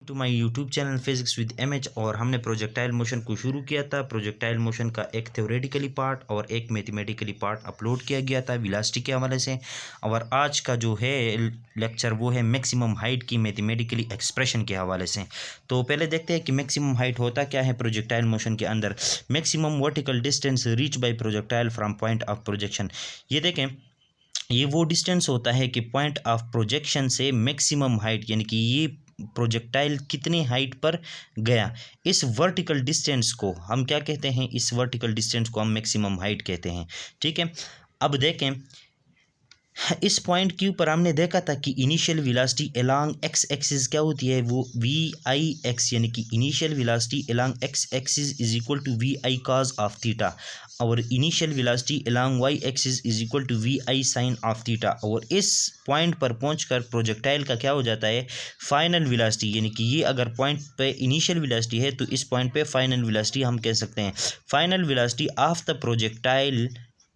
To my YouTube channel physics with MH. और हमने projectile motion को शुरू किया था। प्रोजेक्टाइल मोशन का एक थ्योरेटिकली पार्ट और एक मैथमेटिकली पार्ट अपलोड किया गया था वेलोसिटी के हवाले से। और आज का जो है लेक्चर वो है मैक्सिमम हाइट की मैथमेटिकली एक्सप्रेशन के हवाले से। तो पहले देखते हैं कि मैक्सिमम हाइट होता क्या है प्रोजेक्टाइल मोशन के अंदर। Maximum vertical distance reach by projectile from point of projection. ये देखें, ये वो डिस्टेंस होता है कि पॉइंट ऑफ प्रोजेक्शन से मैक्सिमम हाइट, यानी कि ये प्रोजेक्टाइल कितनी हाइट पर गया, इस वर्टिकल डिस्टेंस को हम क्या कहते हैं, इस वर्टिकल डिस्टेंस को हम मैक्सिमम हाइट कहते हैं। ठीक है, अब देखें इस पॉइंट के ऊपर हमने देखा था कि initial velocity along X axis क्या होती है, वो वी आई एक्स, यानी कि initial velocity along X axis is equal to V I cos of theta, और initial velocity along Y axis is equal to V I sine of theta. और इस point पर पहुंचकर प्रोजेक्टाइल का क्या हो जाता है, फाइनल वेलोसिटी, यानी कि ये अगर पॉइंट पे इनिशियल वेलोसिटी है तो इस पॉइंट पे फाइनल वेलोसिटी हम कह सकते हैं। Final velocity of the projectile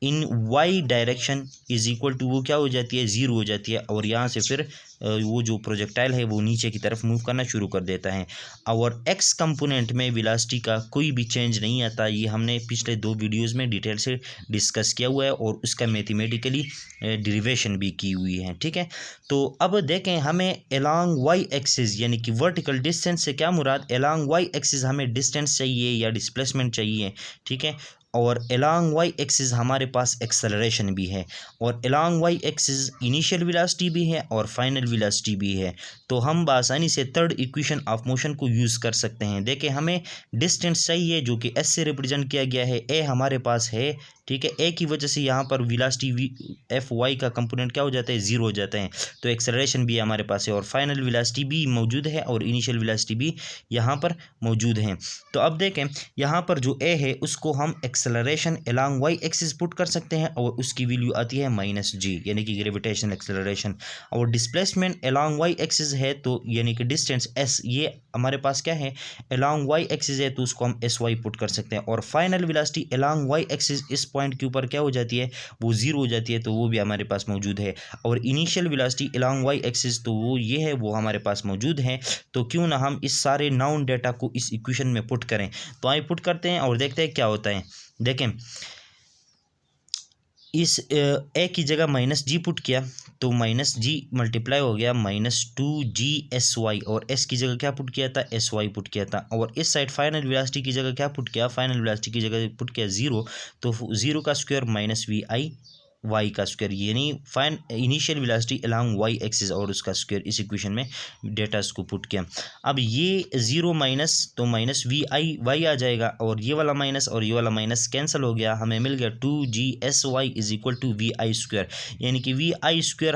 in Y direction is equal to, वो क्या हो जाती है, ज़ीरो हो जाती है। और यहाँ से फिर वो जो प्रोजेक्टाइल है वो नीचे की तरफ मूव करना शुरू कर देता है। और एक्स कंपोनेंट में वेलोसिटी का कोई भी चेंज नहीं आता। ये हमने पिछले 2 वीडियोज़ में डिटेल से डिस्कस किया हुआ है और उसका मैथमेटिकली डेरिवेशन भी की हुई है। ठीक है, तो अब देखें हमें अलोंग वाई एक्सिस, यानी कि वर्टिकल डिस्टेंस से क्या मुराद, अलोंग वाई एक्सिस हमें डिस्टेंस चाहिए या डिस्प्लेसमेंट चाहिए। ठीक है, और अलोंग वाई एक्सिस हमारे पास एक्सेलरेशन भी है, और along Y axis initial velocity भी है और फाइनल वेलोसिटी भी है। तो हम आसानी से थर्ड इक्वेशन ऑफ मोशन को यूज़ कर सकते हैं। देखें, हमें डिस्टेंस चाहिए जो कि एस से रिप्रेजेंट किया गया है, ए हमारे पास है। ठीक है, ए की वजह से यहाँ पर वेलोसिटी वी एफ वाई का कंपोनेंट क्या हो जाता है, ज़ीरो हो जाता है। तो एक्सेलरेशन भी हमारे पास है और फाइनल वेलोसिटी भी मौजूद है और इनिशियल वेलोसिटी भी यहाँ पर मौजूद है। तो अब देखें, यहाँ पर जो ए है उसको हम acceleration along Y axis put कर सकते हैं और उसकी वैल्यू आती है -g, यानी कि ग्रेविटेशनल एक्सेलरेशन। और डिस्प्लेसमेंट अलोंग वाई एक्सिस है तो यानी कि डिस्टेंस s, ये हमारे पास क्या है, अलोंग वाई एक्सिस है तो उसको हम sy पुट कर सकते हैं। और final velocity along Y axis इस पॉइंट के ऊपर क्या हो जाती है, वो ज़ीरो हो जाती है, तो वो भी हमारे पास मौजूद है। और initial velocity along Y axis तो वो ये है, वो हमारे पास मौजूद है। तो क्यों ना हम इस सारे नाउन डेटा को इस इक्वेशन में पुट करें। तो आइए पुट करते हैं और देखते हैं क्या होता है। देखें, इस ए की जगह -g पुट किया तो -g मल्टीप्लाई हो गया -2g/sy, और s की जगह क्या पुट किया था, sy पुट किया था। और इस साइड फाइनल वेलोसिटी की जगह क्या पुट किया, फाइनल वेलोसिटी की जगह पुट किया 0, तो 0 का स्क्वायर -vi वाई का स्क्वायर, यानी final initial velocity along Y axis और उसका स्क्वायर, इस इक्वेशन में डेटास को पुट किया। अब ये 0 माइनस तो -vi आ जाएगा, और ये वाला माइनस और ये वाला माइनस कैंसिल हो गया, हमें मिल गया 2g/sy is equal to vi square, यानी कि vi स्क्वायर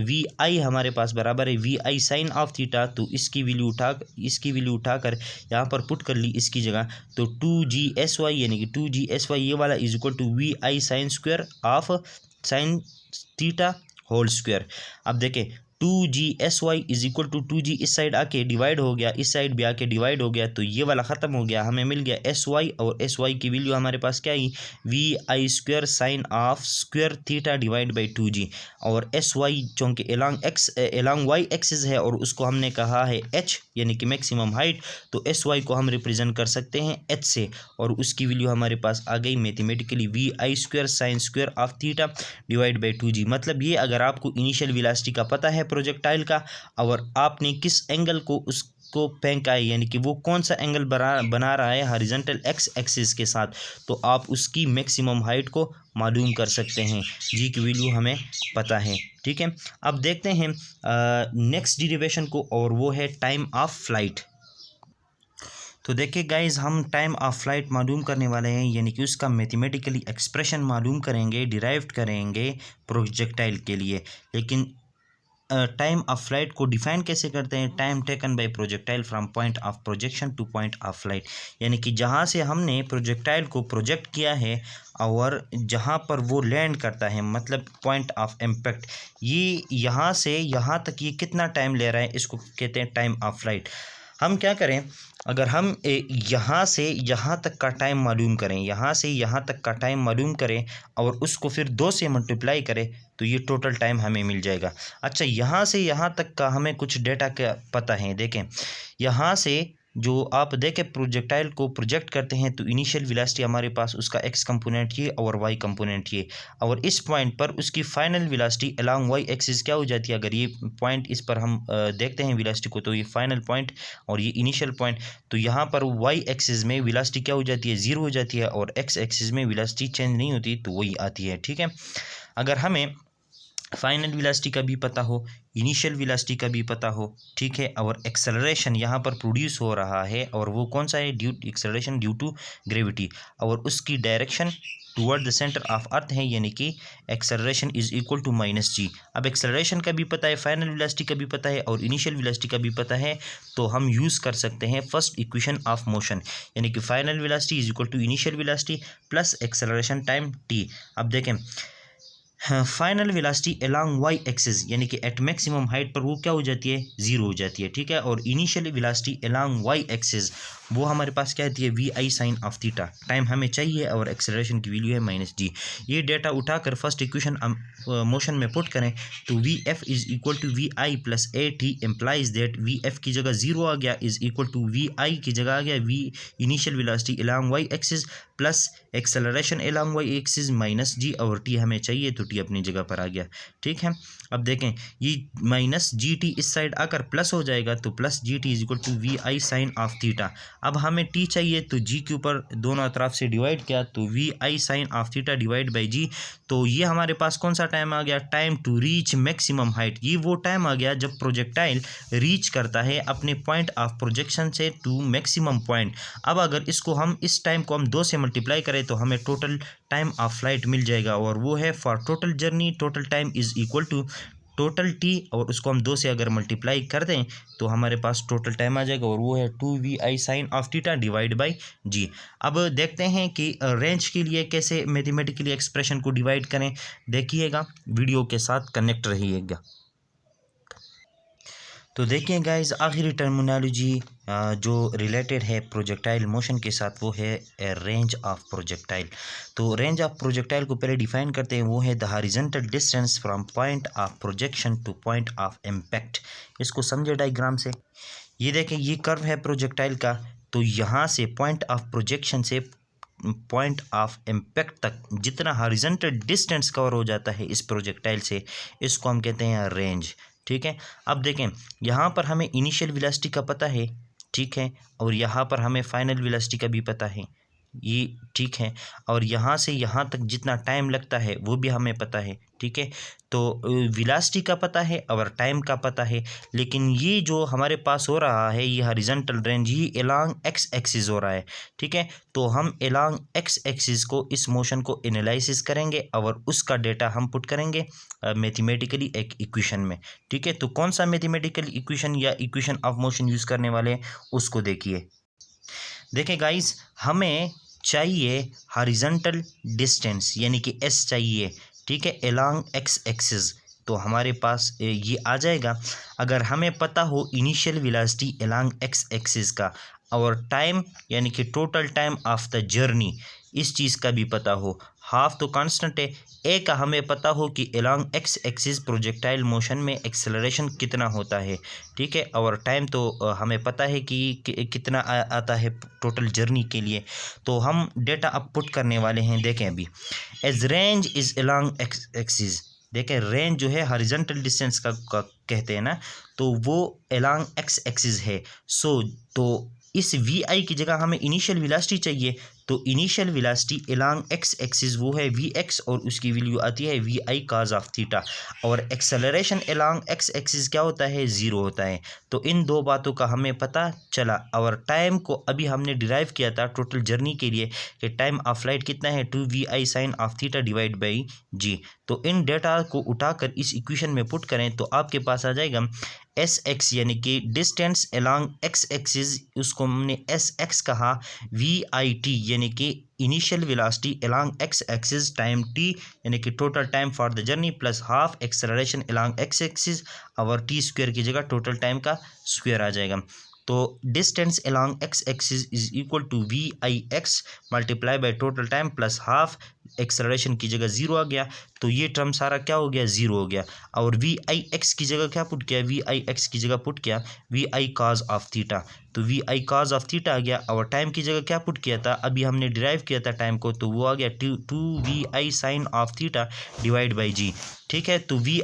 vi हमारे पास बराबर है vi साइन ऑफ थीटा। तो इसकी वैल्यू उठाकर यहाँ पर पुट कर ली इसकी जगह, तो 2g/sy यानी कि 2g/sy ये वाला is equal to vi sine square of sine theta whole square. अब देखें 2g/sy is equal to 2g इस साइड आके डिवाइड हो गया, इस साइड भी आके डिवाइड हो गया, तो ये वाला ख़त्म हो गया, हमें मिल गया sy, और sy की वैल्यू हमारे पास क्या आई, vi square sine of square theta divide by 2g। और sy चूँकि अलोंग वाई एक्सिस है और उसको हमने कहा है h, यानी कि मैक्सिमम हाइट, तो sy को हम रिप्रेजेंट कर सकते हैं h से, और उसकी वैल्यू हमारे पास आ गई mathematically vi square sine square of theta divide by 2g। मतलब ये अगर आपको इनिशियल वेलोसिटी का पता है प्रोजेक्टाइल का, और आपने किस एंगल को उसको फेंका है, यानी कि वो कौन सा एंगल बना रहा है हॉरिजॉन्टल एक्स एक्सिस के साथ, तो आप उसकी मैक्सिमम हाइट को मालूम कर सकते हैं। जी की वैल्यू हमें पता है। ठीक है, अब देखते हैं नेक्स्ट डेरिवेशन को, और वो है टाइम ऑफ फ्लाइट। तो देखिए गाइज़, हम टाइम ऑफ फ्लाइट मालूम करने वाले हैं, यानी कि उसका मैथमेटिकली एक्सप्रेशन मालूम करेंगे, डिराइव करेंगे प्रोजेक्टाइल के लिए। लेकिन टाइम ऑफ फ्लाइट को डिफाइन कैसे करते हैं, time taken by projectile from point of projection two point of flight, यानी कि जहाँ से हमने प्रोजेक्टाइल को प्रोजेक्ट किया है और जहाँ पर वो लैंड करता है, मतलब पॉइंट ऑफ इम्पैक्ट, ये यहाँ से यहाँ तक ये कितना टाइम ले रहा है, इसको कहते हैं टाइम ऑफ फ्लाइट। हम क्या करें, अगर हम यहाँ से यहाँ तक का टाइम मालूम करें, यहाँ से यहाँ तक का टाइम मालूम करें और उसको फिर 2 से मल्टीप्लाई करें तो ये टोटल टाइम हमें मिल जाएगा। अच्छा, यहाँ से यहाँ तक का हमें कुछ डेटा का पता है। देखें, यहाँ से जो आप देखें प्रोजेक्टाइल को प्रोजेक्ट करते हैं तो इनिशियल वेलोसिटी हमारे पास उसका एक्स कंपोनेंट ये और वाई कंपोनेंट ये, और इस पॉइंट पर उसकी final velocity along Y axis क्या हो जाती है। अगर ये पॉइंट इस पर हम देखते हैं वेलोसिटी को, तो ये फाइनल पॉइंट और ये इनिशियल पॉइंट, तो यहाँ पर वाई एक्सिस में वेलोसिटी क्या हो जाती है, ज़ीरो हो जाती है, और एक्स एक्सिस में वेलोसिटी चेंज नहीं होती तो वही आती है। ठीक है, अगर हमें फाइनल वेलोसिटी का भी पता हो, इनिशियल वेलोसिटी का भी पता हो, ठीक है, और एक्सेलरेशन यहाँ पर प्रोड्यूस हो रहा है और वो कौन सा है, due acceleration due to gravity, और उसकी direction toward the centre of earth है, यानी कि acceleration is equal to minus G. अब एक्सेलरेशन का भी पता है, फाइनल वेलोसिटी का भी पता है और इनिशियल वेलोसिटी का भी पता है, तो हम यूज़ कर सकते हैं फर्स्ट इक्वेशन ऑफ मोशन, यानी कि final velocity is equal to initial velocity plus acceleration time T. अब देखें, final velocity along Y axis यानी कि एट मैक्सिमम हाइट पर वो क्या हो जाती है, ज़ीरो हो जाती है। ठीक है, और initial velocity along Y axis वो हमारे पास क्या आती है, V I sine of theta. Time हमें चाहिए और एक्सेलरेशन की वैल्यू है माइनस जी। ये डेटा उठाकर फर्स्ट इक्वेशन मोशन में पुट करें तो V F is equal to V I plus A T implies that V F की जगह ज़ीरो आ गया is equal to V I की जगह आ गया V initial velocity along Y axis plus acceleration along Y axis minus G, और T हमें चाहिए तो टी अपनी जगह पर आ गया। ठीक है, अब देखें ये माइनस जी टी इस साइड आकर प्लस हो जाएगा तो plus G T is equal to V I sine of theta. अब हमें टी चाहिए तो जी के ऊपर दोनों तरफ से डिवाइड किया तो V I sine of theta divide by G. तो ये हमारे पास कौन सा टाइम आ गया, time to reach maximum height. ये वो टाइम आ गया जब प्रोजेक्टाइल रीच करता है अपने पॉइंट ऑफ प्रोजेक्शन से टू मैक्सिमम पॉइंट। अब अगर इसको हम इस टाइम को हम 2 से मल्टीप्लाई करें तो हमें टोटल टाइम ऑफ फ्लाइट मिल जाएगा, और वो है for total journey total time is equal to total T, और उसको हम 2 से अगर मल्टीप्लाई कर दें तो हमारे पास टोटल टाइम आ जाएगा, और वो है 2 vi sine of theta divide by G. अब देखते हैं कि रेंज के लिए कैसे मैथमेटिकली एक्सप्रेशन को डिवाइड करें। देखिएगा, वीडियो के साथ कनेक्ट रहिएगा। तो देखिए गाइस, आखिरी टर्मिनोलॉजी जो रिलेटेड है प्रोजेक्टाइल मोशन के साथ वो है रेंज ऑफ प्रोजेक्टाइल। तो रेंज ऑफ प्रोजेक्टाइल को पहले डिफाइन करते हैं, वो है the horizontal distance from point of projection two point of impact. इसको समझे डायग्राम से, ये देखें ये कर्व है प्रोजेक्टाइल का, तो यहाँ से पॉइंट ऑफ प्रोजेक्शन से पॉइंट ऑफ इम्पैक्ट तक जितना हॉरिजॉन्टल डिस्टेंस कवर हो जाता है इस प्रोजेक्टाइल से, इसको हम कहते हैं रेंज। ठीक है, अब देखें यहाँ पर हमें इनिशियल वेलोसिटी का पता है, ठीक है, और यहाँ पर हमें फाइनल वेलोसिटी का भी पता है, ये ठीक है, और यहाँ से यहाँ तक जितना टाइम लगता है वो भी हमें पता है। ठीक है, तो वेलोसिटी का पता है और टाइम का पता है, लेकिन ये जो हमारे पास हो रहा है ये हॉरिजॉन्टल रेंज ये अलोंग एक्स एक्सिस हो रहा है। ठीक है, तो हम अलोंग एक्स एक्सिस को इस मोशन को एनालिसिस करेंगे और उसका डेटा हम पुट करेंगे मैथमेटिकली एक इक्वेशन में। ठीक है, तो कौन सा मैथमेटिकल इक्वेशन या इक्वेशन ऑफ मोशन यूज़ करने वाले हैं उसको देखिए। देखिए गाइस, हमें चाहिए हॉरिजॉन्टल डिस्टेंस यानी कि एस चाहिए, ठीक है, अलोंग एक्स एक्सिस। तो हमारे पास ये आ जाएगा अगर हमें पता हो initial velocity along X axis का, और टाइम यानी कि total time of the journey इस चीज़ का भी पता हो। हाफ तो कांस्टेंट है, ए का हमें पता हो कि along X axis projectile motion में एक्सेलरेशन कितना होता है। ठीक है, और टाइम तो हमें पता है कि कितना आता है टोटल जर्नी के लिए। तो हम डेटा अब पुट करने वाले हैं। देखें अभी, as range is along X axis, देखें रेंज जो है हॉरिजॉन्टल डिस्टेंस का कहते हैं ना, तो वो अलोंग एक्स एक्सिस है। सो तो इस वी आई की जगह हमें इनिशियल वेलोसिटी चाहिए, तो initial velocity along X axis वो है वी एक्स, और उसकी वैल्यू आती है V I cos of theta, और एक्सेलरेशन अलोंग एक्स एक्सिस क्या होता है, ज़ीरो होता है। तो इन दो बातों का हमें पता चला, और टाइम को अभी हमने डिराइव किया था टोटल जर्नी के लिए कि टाइम ऑफ फ्लाइट कितना है, 2 vi sine of theta divide by G. तो इन डेटा को उठाकर इस इक्वेशन में पुट करें तो आपके पास आ जाएगा एस एक्स यानी कि डिस्टेंस अलोंग एक्स एक्सिस, उसको हमने एस एक्स कहा, वी आई टी यानी कि initial velocity along X axis time T यानी कि total time for the journey plus half acceleration along X axis, और टी स्क्वायर की जगह टोटल टाइम का स्क्वायर आ जाएगा। तो distance along X axis is equal to V I X multiply by total time plus half acceleration की जगह zero आ गया, तो ये टर्म सारा क्या हो गया, ज़ीरो हो गया। और वी आई एक्स की जगह क्या पुट किया, वी आई एक्स की जगह पुट किया V I cos of theta, तो V I cos of theta आ गया। और टाइम की जगह क्या पुट किया था, अभी हमने डिराइव किया था टाइम को, तो वो आ गया two V I sine of theta divide by G. ठीक है, तो वी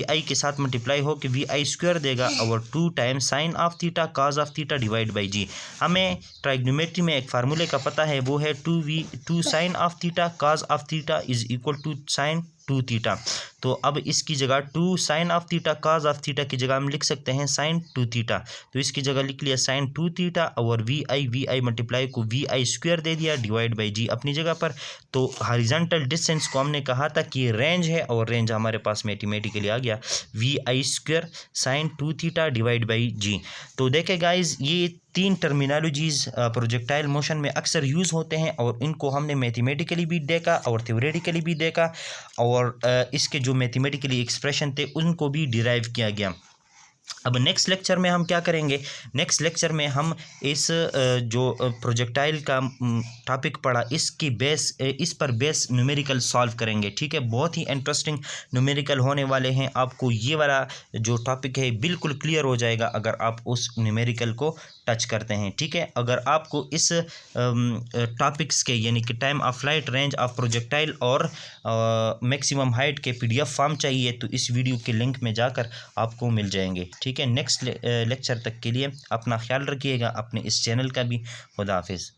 आई के साथ मल्टीप्लाई हो के वी आई स्क्वायर देगा और 2 times sine of theta cos of theta divide by G. हमें ट्राइग्नोमेट्री में एक फार्मूले का पता है, वो है two sine of theta cos of theta is equal to sine 2 theta. तो अब इसकी जगह 2 sine of theta cos of theta की जगह हम लिख सकते हैं साइन 2 थीटा, तो इसकी जगह लिख लिया साइन 2 थीटा और वी आई मल्टीप्लाई को वी आई स्क्वायर दे दिया डिवाइड बाई जी अपनी जगह पर। तो हॉरिजॉन्टल डिस्टेंस को हमने कहा था कि रेंज है और रेंज हमारे पास मैथमेटिकली आ गया V I square sine 2 theta divide by G. तो देखें गाइज, ये 3 टर्मिनोलॉजीज़ प्रोजेक्टाइल मोशन में अक्सर यूज़ होते हैं और इनको हमने मैथमेटिकली भी देखा और थ्योरेटिकली भी देखा और इसके जो मैथमेटिकली एक्सप्रेशन थे उनको भी डिराइव किया गया। अब नेक्स्ट लेक्चर में हम क्या करेंगे, नेक्स्ट लेक्चर में हम इस जो प्रोजेक्टाइल का टॉपिक पढ़ा इसकी इस पर बेस न्यूमेरिकल सॉल्व करेंगे। ठीक है, बहुत ही इंटरेस्टिंग न्यूमेरिकल होने वाले हैं। आपको ये वाला जो टॉपिक है बिल्कुल क्लियर हो जाएगा अगर आप उस न्यूमेरिकल को टच करते हैं। ठीक है, अगर आपको इस टॉपिक्स के यानी कि time of flight, range of projectile और मैक्सिमम हाइट के PDF फॉर्म चाहिए तो इस वीडियो के लिंक में जाकर आपको मिल जाएंगे। ठीक है, नेक्स्ट लेक्चर तक के लिए अपना ख्याल रखिएगा, अपने इस चैनल का भी। खुदा हाफिज़।